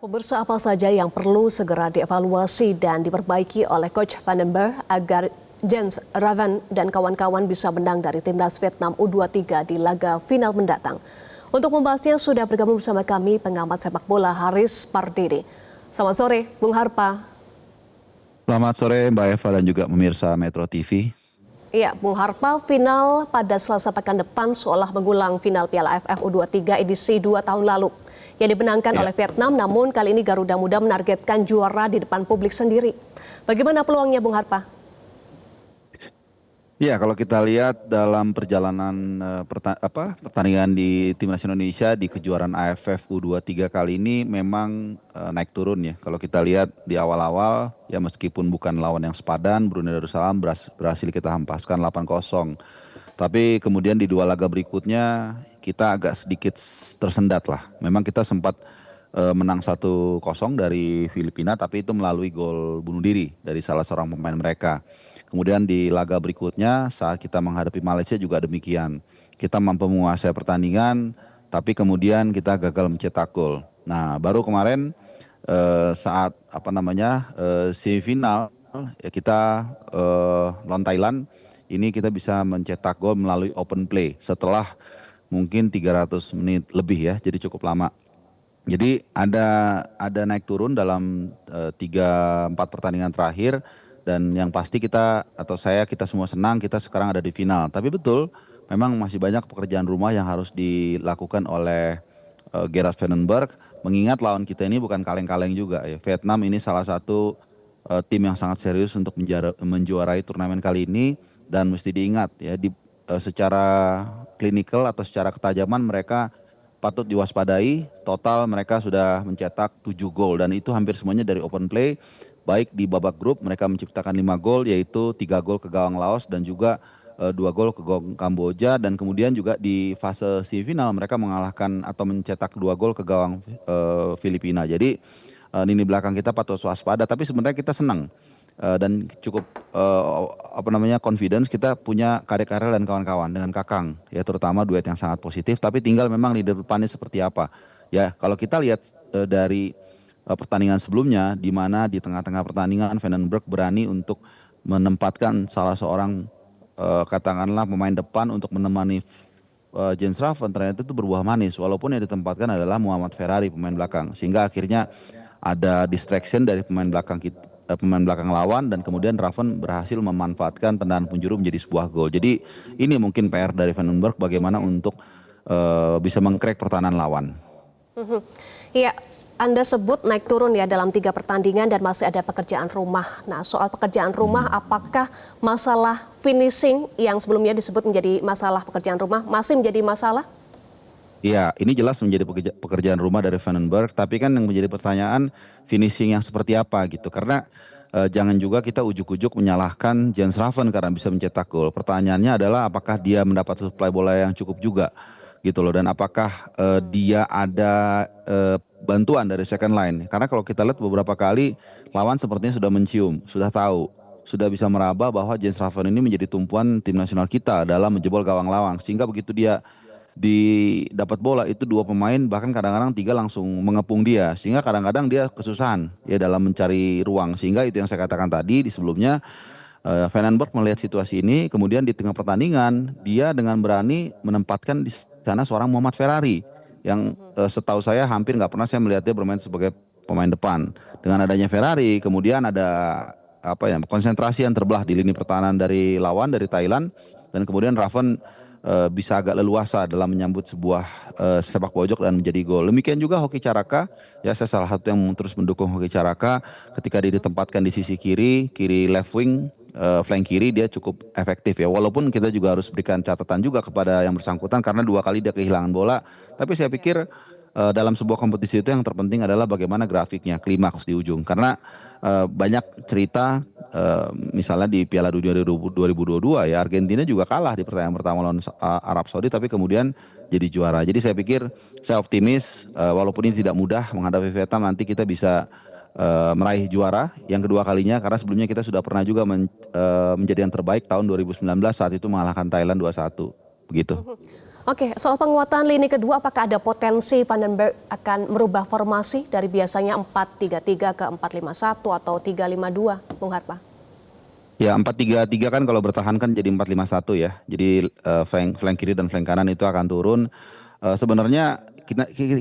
Pemirsa, apa saja yang perlu segera dievaluasi dan diperbaiki oleh Coach Van den Berg agar Jens Raven dan kawan-kawan bisa menang dari timnas Vietnam U23 di laga final mendatang. Untuk membahasnya sudah bergabung bersama kami pengamat sepak bola Haris Pardede. Selamat sore, Bung Harpa. Selamat sore Mbak Eva dan juga pemirsa Metro TV. Iya, Bung Harpa, final pada Selasa pekan depan seolah mengulang final Piala AFF U23 edisi 2 tahun lalu yang dimenangkan oleh Vietnam, namun kali ini Garuda Muda menargetkan juara di depan publik sendiri. Bagaimana peluangnya, Bung Harpa? Ya, kalau kita lihat dalam perjalanan pertandingan di Timnas Indonesia di kejuaraan AFF U23 kali ini memang naik turun ya. Kalau kita lihat di awal-awal ya meskipun bukan lawan yang sepadan, Brunei Darussalam berhasil kita hempaskan 8-0. Tapi kemudian di dua laga berikutnya kita agak sedikit tersendat lah. Memang kita sempat menang 1-0 dari Filipina, tapi itu melalui gol bunuh diri dari salah seorang pemain mereka. Kemudian di laga berikutnya saat kita menghadapi Malaysia juga demikian. Kita mampu menguasai pertandingan, tapi kemudian kita gagal mencetak gol. Nah, baru kemarin saat semifinal ya kita lawan Thailand, ini kita bisa mencetak gol melalui open play setelah mungkin 300 menit lebih ya, jadi cukup lama. Jadi ada naik turun dalam 3-4 pertandingan terakhir. Dan yang pasti kita semua senang kita sekarang ada di final. Tapi betul, memang masih banyak pekerjaan rumah yang harus dilakukan oleh Gerard Van den Berg. Mengingat lawan kita ini bukan kaleng-kaleng juga ya. Vietnam ini salah satu tim yang sangat serius untuk menjuarai turnamen kali ini. Dan mesti diingat ya, secara klinikal atau secara ketajaman mereka patut diwaspadai. Total mereka sudah mencetak 7 gol dan itu hampir semuanya dari open play. Baik di babak grup mereka menciptakan 5 gol, yaitu 3 gol ke gawang Laos dan juga 2 gol ke gawang Kamboja. Dan kemudian juga di fase semifinal mereka mengalahkan atau mencetak 2 gol ke gawang Filipina. Jadi lini belakang kita patut waspada, tapi sebenarnya kita senang dan cukup confidence kita punya Kadek Arel dan kawan-kawan dengan Kakang ya, terutama duet yang sangat positif. Tapi tinggal memang di depannya seperti apa ya. Kalau kita lihat dari pertandingan sebelumnya, di mana di tengah-tengah pertandingan Van den Berg berani untuk menempatkan salah seorang katakanlah pemain depan untuk menemani Jens Raven, ternyata itu berbuah manis walaupun yang ditempatkan adalah Muhammad Ferrari pemain belakang, sehingga akhirnya ada distraction dari pemain belakang lawan dan kemudian Raven berhasil memanfaatkan tendangan penjuru menjadi sebuah gol. Jadi ini mungkin PR dari Van den Berg bagaimana untuk bisa mengcrack pertahanan lawan. Iya. Anda sebut naik turun ya dalam 3 pertandingan dan masih ada pekerjaan rumah. Nah, soal pekerjaan rumah, apakah masalah finishing yang sebelumnya disebut menjadi masalah pekerjaan rumah masih menjadi masalah? Iya, ini jelas menjadi pekerjaan rumah dari Van den Berg, tapi kan yang menjadi pertanyaan finishing yang seperti apa gitu. Karena jangan juga kita ujuk-ujuk menyalahkan Jens Raven karena bisa mencetak gol. Pertanyaannya adalah apakah dia mendapat suplai bola yang cukup juga gitu loh, dan apakah dia ada bantuan dari second line. Karena kalau kita lihat beberapa kali lawan sepertinya sudah mencium, sudah tahu, sudah bisa meraba bahwa Jens Raven ini menjadi tumpuan tim nasional kita dalam menjebol gawang lawan, sehingga begitu dia dapat bola itu 2 pemain bahkan kadang-kadang 3 langsung mengepung dia, sehingga kadang-kadang dia kesusahan ya dalam mencari ruang. Sehingga itu yang saya katakan tadi di sebelumnya, Van den Berg melihat situasi ini, kemudian di tengah pertandingan dia dengan berani menempatkan di sana seorang Muhammad Ferrari yang setahu saya hampir nggak pernah saya melihat dia bermain sebagai pemain depan. Dengan adanya Ferrari, kemudian ada konsentrasi yang terbelah di lini pertahanan dari lawan dari Thailand, dan kemudian Raven bisa agak leluasa dalam menyambut sebuah sepak pojok dan menjadi gol. Demikian juga Hoki Caraka, ya saya salah satu yang terus mendukung Hoki Caraka ketika dia ditempatkan di sisi kiri left wing, flank kiri dia cukup efektif ya. Walaupun kita juga harus berikan catatan juga kepada yang bersangkutan karena 2 kali dia kehilangan bola. Tapi saya pikir dalam sebuah kompetisi itu yang terpenting adalah bagaimana grafiknya, klimaks di ujung. Karena banyak cerita misalnya di Piala Dunia 2022 ya, Argentina juga kalah di pertandingan pertama lawan Arab Saudi tapi kemudian jadi juara. Jadi saya pikir saya optimis walaupun ini tidak mudah menghadapi Vietnam, nanti kita bisa meraih juara yang kedua kalinya, karena sebelumnya kita sudah pernah juga menjadi yang terbaik tahun 2019 saat itu mengalahkan Thailand 2-1 begitu. Oke, soal penguatan lini kedua, apakah ada potensi Vandenberg akan merubah formasi dari biasanya 4-3-3 ke 4-5-1 atau 3-5-2, Bung Harpa? Ya 4-3-3 kan kalau bertahan kan jadi 4-5-1 ya. Jadi flank kiri dan flank kanan itu akan turun. Sebenarnya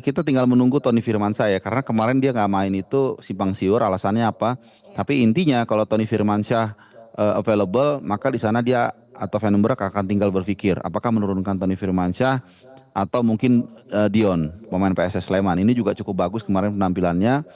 kita tinggal menunggu Tony Firmansyah ya, karena kemarin dia nggak main itu simpang siur alasannya apa. Tapi intinya kalau Tony Firmansyah available, maka di sana dia atau Vandenberg akan tinggal berpikir apakah menurunkan Tony Firmansyah atau mungkin Dion, pemain PSS Sleman. Ini juga cukup bagus kemarin penampilannya.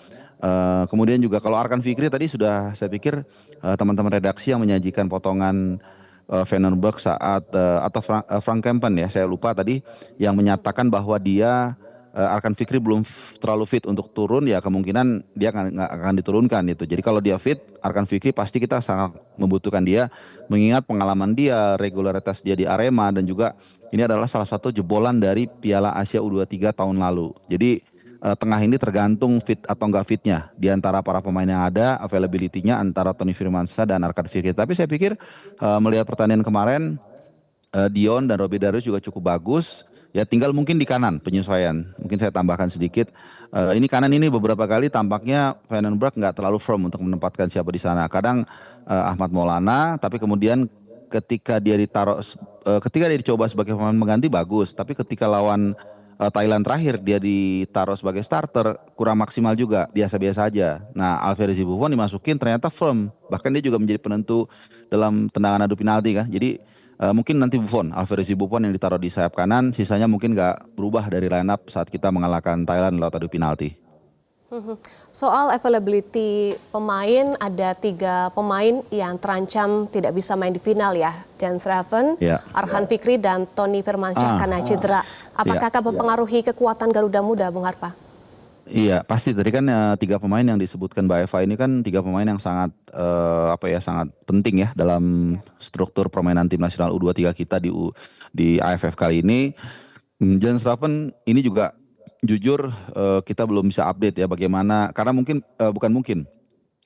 Kemudian juga kalau Arkan Fikri tadi sudah saya pikir teman-teman redaksi yang menyajikan potongan Vandenberg saat atau Frank Kempen ya, saya lupa tadi, yang menyatakan bahwa dia Arkan Fikri belum terlalu fit untuk turun, ya kemungkinan dia nggak akan diturunkan itu. Jadi kalau dia fit, Arkan Fikri pasti kita sangat membutuhkan dia, mengingat pengalaman dia, regularitas dia di Arema, dan juga ini adalah salah satu jebolan dari Piala Asia U23 tahun lalu. Jadi tengah ini tergantung fit atau enggak fitnya di antara para pemain yang ada, availability-nya antara Tony Firmansyah dan Arkan Fikri. Tapi saya pikir melihat pertandingan kemarin, Dion dan Robby Darius juga cukup bagus. Ya tinggal mungkin di kanan penyesuaian. Mungkin saya tambahkan sedikit. Ini kanan ini beberapa kali tampaknya Vandenberg nggak terlalu firm untuk menempatkan siapa di sana. Kadang Ahmad Maulana, tapi kemudian ketika dia ketika dia dicoba sebagai pemain pengganti bagus. Tapi ketika lawan Thailand terakhir dia ditaruh sebagai starter kurang maksimal juga, biasa-biasa aja. Nah, Alfred Buffon dimasukin ternyata firm. Bahkan dia juga menjadi penentu dalam tendangan adu penalti kan. Jadi mungkin nanti Alfred Buffon yang ditaruh di sayap kanan, sisanya mungkin nggak berubah dari line up saat kita mengalahkan Thailand lewat adu penalti. Soal availability pemain, ada 3 pemain yang terancam tidak bisa main di final ya. Jens Raven, Arkan Fikri, dan Tony Firmansyah karena cedera. Apakah akan mempengaruhi kekuatan Garuda Muda, Bung Harpa? Iya pasti, tadi kan 3 pemain yang disebutkan Mbak Eva ini kan 3 pemain yang sangat sangat penting ya dalam struktur permainan tim nasional U23 kita di AFF kali ini. Jens Raven ini juga jujur kita belum bisa update ya bagaimana, karena mungkin bukan mungkin,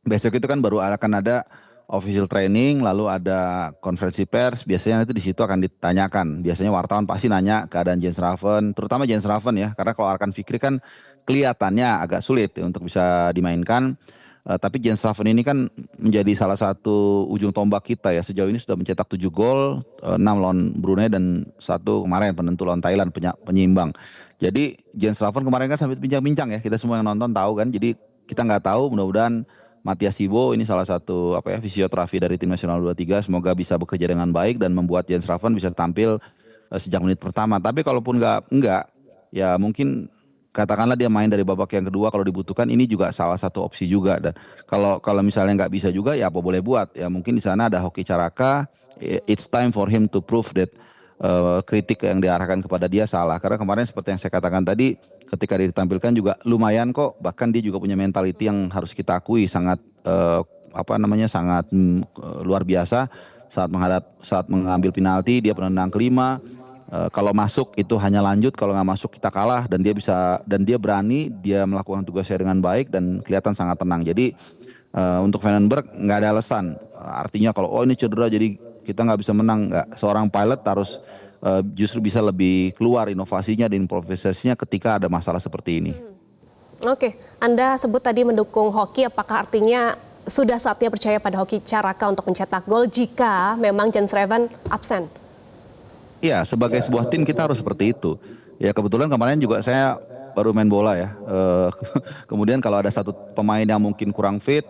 besok itu kan baru akan ada official training, lalu ada konferensi pers, biasanya nanti di situ akan ditanyakan, biasanya wartawan pasti nanya keadaan Jens Raven, terutama Jens Raven ya, karena kalau Arkan Fikri kan kelihatannya agak sulit ya untuk bisa dimainkan. Tapi Jens Raven ini kan menjadi salah satu ujung tombak kita ya, sejauh ini sudah mencetak 7 gol, 6 lawan Brunei dan 1 kemarin penentu lawan Thailand, penyeimbang. Jadi Jens Raven kemarin kan sampai bincang-bincang ya, kita semua yang nonton tahu kan. Jadi kita nggak tahu, mudah-mudahan Matias Sibo ini salah satu fisioterapi dari tim nasional 23, semoga bisa bekerja dengan baik dan membuat Jens Raven bisa tampil sejak menit pertama. Tapi kalaupun nggak ya mungkin katakanlah dia main dari babak yang kedua kalau dibutuhkan, ini juga salah satu opsi juga. Dan kalau misalnya nggak bisa juga ya apa boleh buat ya, mungkin di sana ada Hoki Caraka. It's time for him to prove that kritik yang diarahkan kepada dia salah, karena kemarin seperti yang saya katakan tadi, ketika dia ditampilkan juga lumayan kok, bahkan dia juga punya mentality yang harus kita akui sangat sangat luar biasa saat mengambil penalti. Dia penendang kelima. Kalau masuk itu hanya lanjut, kalau nggak masuk kita kalah, dan dia berani, dia melakukan tugasnya dengan baik dan kelihatan sangat tenang. Jadi untuk Vandenberg nggak ada alasan. Artinya kalau ini cedera jadi kita nggak bisa menang, nggak. Seorang pilot harus justru bisa lebih keluar inovasinya dan improvisasinya ketika ada masalah seperti ini. Oke, Anda sebut tadi mendukung Hoki, apakah artinya sudah saatnya percaya pada Hoki Caraka untuk mencetak gol jika memang Jens Raven absen? Ya, sebagai sebuah tim kita harus seperti itu. Ya kebetulan kemarin juga saya baru main bola ya. Kemudian kalau ada satu pemain yang mungkin kurang fit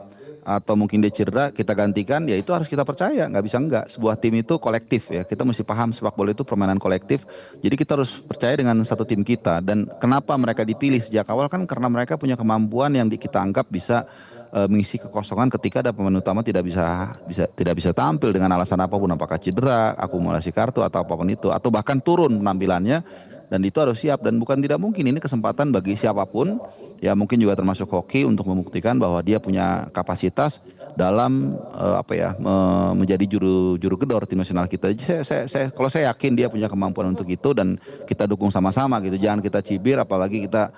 atau mungkin dia cedera, kita gantikan, ya itu harus kita percaya, nggak bisa enggak. Sebuah tim itu kolektif ya, kita mesti paham sepak bola itu permainan kolektif. Jadi kita harus percaya dengan satu tim kita. Dan kenapa mereka dipilih sejak awal kan karena mereka punya kemampuan yang kita anggap bisa mengisi kekosongan ketika ada pemain utama tidak bisa tampil dengan alasan apapun, apakah cedera, akumulasi kartu atau apapun itu, atau bahkan turun penampilannya. Dan itu harus siap, dan bukan tidak mungkin ini kesempatan bagi siapapun ya, mungkin juga termasuk Hoki, untuk membuktikan bahwa dia punya kapasitas dalam menjadi juru gedor tim nasional kita. Jadi kalau saya yakin dia punya kemampuan untuk itu, dan kita dukung sama-sama gitu. Jangan kita cibir, apalagi kita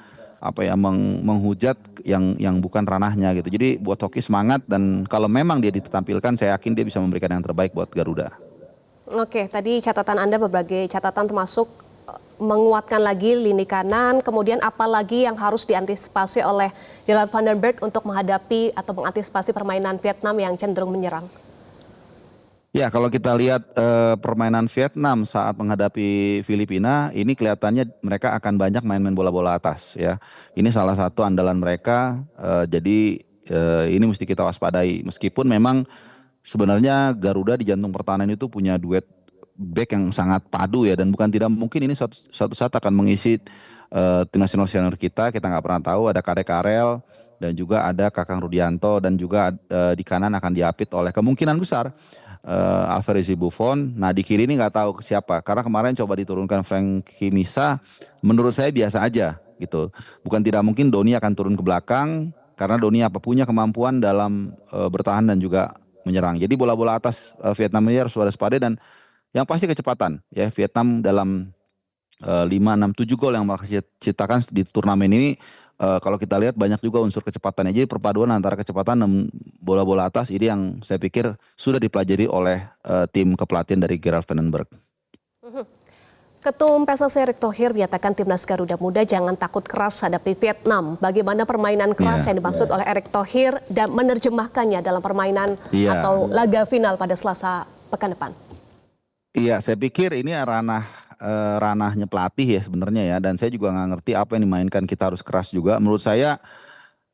menghujat yang bukan ranahnya gitu. Jadi buat Hoki semangat, dan kalau memang dia ditampilkan, saya yakin dia bisa memberikan yang terbaik buat Garuda. Oke, tadi catatan Anda berbagai catatan termasuk menguatkan lagi lini kanan, kemudian apa lagi yang harus diantisipasi oleh Jeroen van den Berg untuk menghadapi atau mengantisipasi permainan Vietnam yang cenderung menyerang? Ya, kalau kita lihat permainan Vietnam saat menghadapi Filipina, ini kelihatannya mereka akan banyak main-main bola-bola atas ya. Ini salah satu andalan mereka, jadi ini mesti kita waspadai. Meskipun memang sebenarnya Garuda di jantung pertahanan itu punya duet back yang sangat padu ya, dan bukan tidak mungkin ini suatu saat akan mengisi tim nasional senior kita. Kita nggak pernah tahu, ada Kadek Karel dan juga ada Kakang Rudianto, dan juga di kanan akan diapit oleh kemungkinan besar Alvarez Buffon. Nah di kiri ini nggak tahu ke siapa, karena kemarin coba diturunkan Frankie Misa, menurut saya biasa aja gitu. Bukan tidak mungkin Doni akan turun ke belakang, karena Doni punya kemampuan dalam bertahan dan juga menyerang. Jadi bola-bola atas Vietnam ini harus waspada, dan yang pasti kecepatan ya. Vietnam dalam 5, 6, 7 gol yang mereka ciptakan di turnamen ini, kalau kita lihat banyak juga unsur kecepatannya. Jadi perpaduan antara kecepatan dan bola-bola atas ini yang saya pikir sudah dipelajari oleh tim kepelatihan dari Gerard van den Berg. Ketum PSSI Erick Thohir menyatakan timnas Garuda Muda jangan takut keras hadapi Vietnam. Bagaimana permainan keras yang dimaksud oleh Erick Thohir dan menerjemahkannya dalam permainan atau laga final pada Selasa pekan depan? Iya, saya pikir ini ranahnya pelatih ya sebenarnya ya, dan saya juga nggak ngerti apa yang dimainkan. Kita harus keras juga. Menurut saya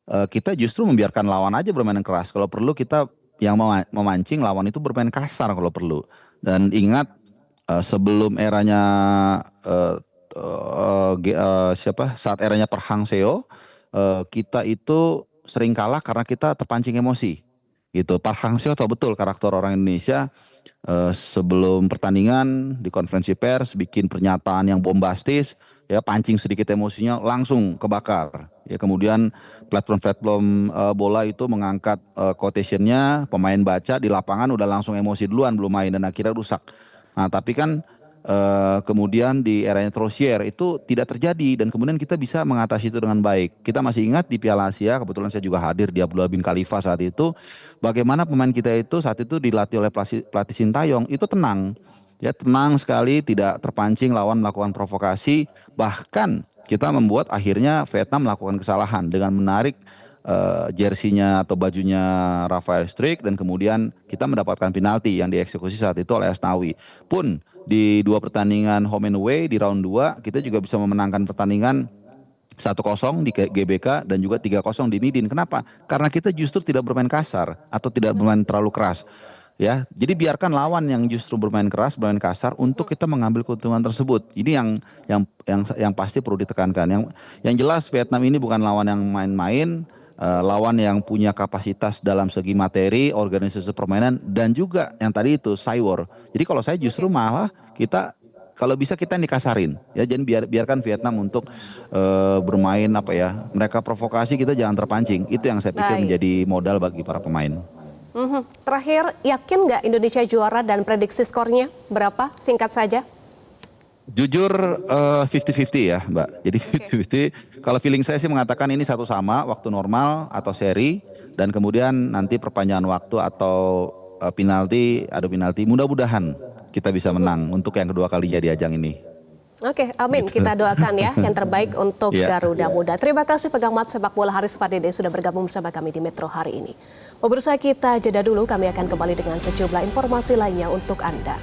kita justru membiarkan lawan aja bermain keras. Kalau perlu kita yang memancing lawan itu bermain kasar kalau perlu. Dan ingat sebelum eranya saat eranya Per Hang Seo, kita itu sering kalah karena kita terpancing emosi. Gitu. Par Hang Seo tahu betul karakter orang Indonesia. Sebelum pertandingan di konferensi pers bikin pernyataan yang bombastis ya, pancing sedikit emosinya langsung kebakar ya. Kemudian platform bola itu mengangkat quotationnya, pemain baca di lapangan udah langsung emosi duluan, belum main, dan akhirnya rusak. Nah tapi kan kemudian di eranya Trosier itu tidak terjadi, dan kemudian kita bisa mengatasi itu dengan baik. Kita masih ingat di Piala Asia, kebetulan saya juga hadir di Abdullah bin Khalifa saat itu, bagaimana pemain kita itu saat itu dilatih oleh pelatih Sintayong itu tenang ya, tenang sekali, tidak terpancing lawan melakukan provokasi. Bahkan kita membuat akhirnya Vietnam melakukan kesalahan dengan menarik jersinya atau bajunya Rafael Struijk, dan kemudian kita mendapatkan penalti yang dieksekusi saat itu oleh Asnawi. Pun di 2 pertandingan home and away di round 2 kita juga bisa memenangkan pertandingan 1-0 di GBK dan juga 3-0 di Midin. Kenapa? Karena kita justru tidak bermain kasar atau tidak bermain terlalu keras. Ya, jadi biarkan lawan yang justru bermain keras, bermain kasar untuk kita mengambil keuntungan tersebut. Ini yang pasti perlu ditekankan. Yang jelas Vietnam ini bukan lawan yang main-main, lawan yang punya kapasitas dalam segi materi, organisasi permainan, dan juga yang tadi itu cywar. Jadi kalau saya justru malah kita kalau bisa kita dikasarin ya, jadi biarkan Vietnam untuk bermain mereka provokasi, kita jangan terpancing. Itu yang saya pikir menjadi modal bagi para pemain. Terakhir, yakin nggak Indonesia juara dan prediksi skornya berapa? Singkat saja. Jujur 50-50 ya Mbak. Jadi 50-50. Kalau feeling saya sih mengatakan ini satu sama waktu normal atau seri, dan kemudian nanti perpanjangan waktu atau penalti, adu penalti. Mudah-mudahan kita bisa menang untuk yang kedua kalinya di ajang ini. Oke, amin. Kita doakan ya yang terbaik untuk Garuda Muda. Terima kasih pengamat sepak bola Haris Pardede sudah bergabung bersama kami di Metro hari ini. Pemirsa, kita jeda dulu, kami akan kembali dengan sejumlah informasi lainnya untuk Anda.